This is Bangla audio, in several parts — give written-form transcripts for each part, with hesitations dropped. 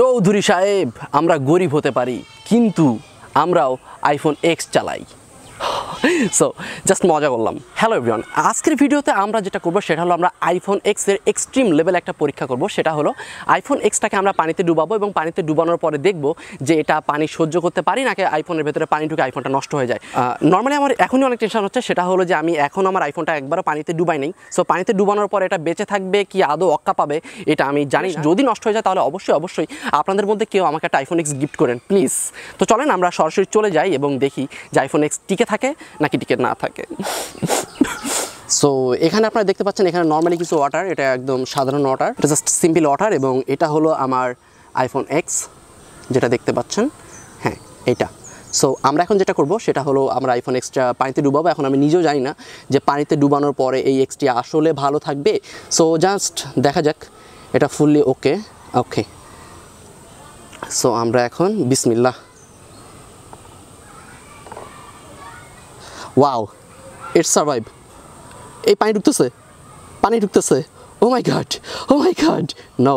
চৌধুরী সাহেব আমরা গরিব হতে পারি কিন্তু আমরাও আইফোন এক্স চালাই। সো জাস্ট মজা করলাম। হ্যালো এভরিওয়ান, আজকের ভিডিওতে আমরা যেটা করব সেটা হলো আমরা আইফোন এক্সের এক্সট্রিম লেভেল একটা পরীক্ষা করব। সেটা হলো আইফোন এক্সটাকে আমরা পানিতে ডুবাবো এবং পানিতে ডুবানোর পরে দেখব যে এটা পানি সহ্য করতে পারি নাকি আইফোনের ভেতরে পানি ঢুকে আইফোনটা নষ্ট হয়ে যায়। নর্মালি আমার এখনই অনেক টেনশন হচ্ছে, সেটা হলো যে আমি এখন আমার আইফোনটা একবারও পানিতে ডুবাই নেই। সো পানিতে ডুবানোর পরে এটা বেঁচে থাকবে কি আদৌ অক্কা পাবে এটা আমি জানি না। যদি নষ্ট হয়ে যায় তাহলে অবশ্যই আপনাদের মধ্যে কেউ আমাকে একটা আইফোন এক্স গিফট করেন প্লিজ। তো চলেন আমরা সরাসরি চলে যাই এবং দেখি যে আইফোন এক্স টিকে থাকে নাকি টিকে না থাকে। সো এখানে আপনারা দেখতে পাচ্ছেন এখানে নর্মালি কিছু ওয়াটার, এটা একদম সাধারণ ওয়াটার, এটা জাস্ট সিম্পল ওয়াটার এবং এটা হলো আমার আইফোন এক্স যেটা দেখতে পাচ্ছেন, হ্যাঁ এটা। সো আমরা এখন যেটা করব সেটা হলো আমরা আইফোন এক্সটা পানিতে ডুবাবো। এখন আমি নিজেও জানি না যে পানিতে ডুবানোর পরে এই এক্সটি আসলে ভালো থাকবে। সো জাস্ট দেখা যাক এটা ফুললি ওকে। সো আমরা এখন বিসমিল্লাহ। Wow, it's survive. এই পানি ঢুকতেছে। ও মাই গড, নো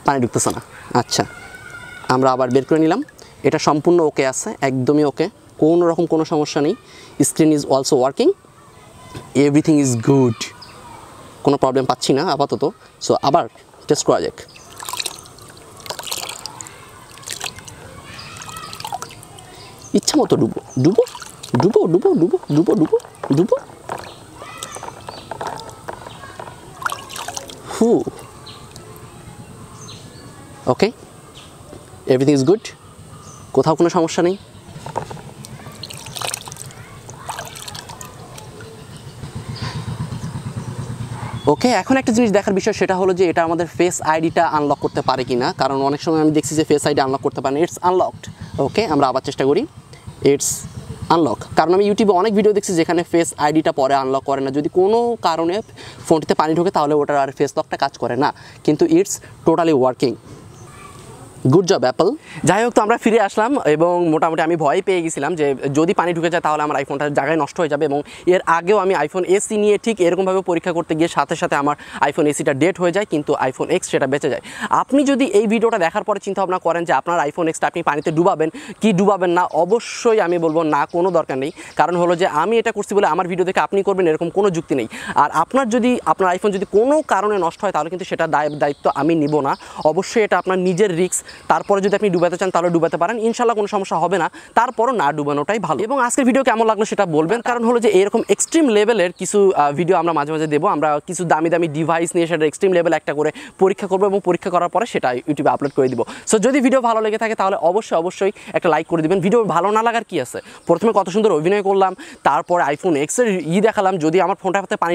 পানি ঢুকতেছে না। আচ্ছা আমরা আবার বের করে নিলাম, এটা সম্পূর্ণ ওকে আছে, একদমই ওকে, কোনো রকম কোনো সমস্যা নেই। Screen is also working, everything is good, কোনো প্রবলেম পাচ্ছি না আপাতত। সো আবার টেস্ট করা যাক। ইচ্ছা মতো ডুবো। ওকে, এভরিথিং ইজ গুড, কোথাও কোনো সমস্যা নেই। ওকে, এখন একটা জিনিস দেখার বিষয় সেটা হলো যে এটা আমাদের ফেস আইডিটা আনলক করতে পারে কি না, কারণ অনেক সময় আমি দেখছি যে ফেস আইডি আনলক করতে পারে না। It's unlocked. ওকে, আমরা আবার চেষ্টা করি। ইটস আনলক, কারণ আমি ইউটিউবে অনেক ভিডিও দেখছি যেখানে ফেস আইডিটা পরে আনলক করে না। যদি কোনো কারণে ফোনটিতে পানি ঢোকে তাহলে ওটার আর ফেস লকটা কাজ করে না, কিন্তু it's totally working. Good job Apple. যাই হোক, তো আমরা ফিরে আসলাম এবং মোটামুটি আমি ভয় পেয়ে গেছিলাম যে যদি পানি ঢুকে যায় তাহলে আমার আইফোনটার জায়গায় নষ্ট হয়ে যাবে। এবং এর আগেও আমি আইফোন এসি নিয়ে ঠিক এরকমভাবে পরীক্ষা করতে গিয়ে সাথে আমার আইফোন এসিটা ডেট হয়ে যায়, কিন্তু আইফোন এক্স সেটা বেঁচে যায়। আপনি যদি এই ভিডিওটা দেখার পরে চিন্তা ভাবনা করেন যে আপনার আইফোন এক্সটা আপনি পানিতে ডুবাবেন না, অবশ্যই আমি বলবো না, কোনো দরকার নেই। কারণ হলো যে আমি এটা করছি বলে আমার ভিডিও দেখে আপনি করবেন এরকম কোনো যুক্তি নেই। আর আপনার আইফোন যদি কোনো কারণে নষ্ট হয় তাহলে কিন্তু সেটা দায়িত্ব আমি নিব না। অবশ্যই এটা আপনার নিজের রিস্ক। তারপরে যদি আপনি ডুবাতে চান তাহলে ডুবাতে পারেন, ইনশাল্লাহ কোনো সমস্যা হবে না। তারপরও না ডুবানোটাই ভালো। এবং আজকের ভিডিও কেমন লাগলো সেটা বলবেন, কারণ হলো যে এরকম এক্সট্রিম লেভেলের কিছু ভিডিও আমরা মাঝে মাঝে দেবো। আমরা কিছু দামি ডিভাইস নিয়ে সেটা এক্সট্রিম লেভেল একটা করে পরীক্ষা করবো এবং পরীক্ষা করার পরে সেটা ইউটিউবে আপলোড করে দিব। সো যদি ভিডিও ভালো লেগে থাকে তাহলে অবশ্যই একটা লাইক করে দিবেন। ভিডিও ভালো না লাগার কি আছে, প্রথমে কত সুন্দর অভিনয় করলাম, তারপরে আইফোন এক্সের দেখালাম। যদি আমার ফোনটার হাতে পানি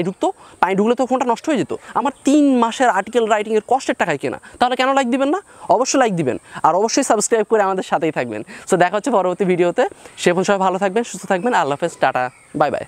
ঢুকলে তো ফোনটা নষ্ট হয়ে যেত। আমার 3 মাসের আর্টিকেল রাইটিংয়ের কষ্টের টাকায় কেনা, তাহলে কেন লাইক দিবেন না? অবশ্যই লাইক দিবেন আর অবশ্যই সাবস্ক্রাইব করে আমাদের সাথেই থাকবেন। সো দেখা হচ্ছে পরবর্তী ভিডিওতে। সে পর্যন্ত সবাই ভালো থাকবেন, সুস্থ থাকবেন। আল্লাহ হাফেজ, টাটা, বাই বাই।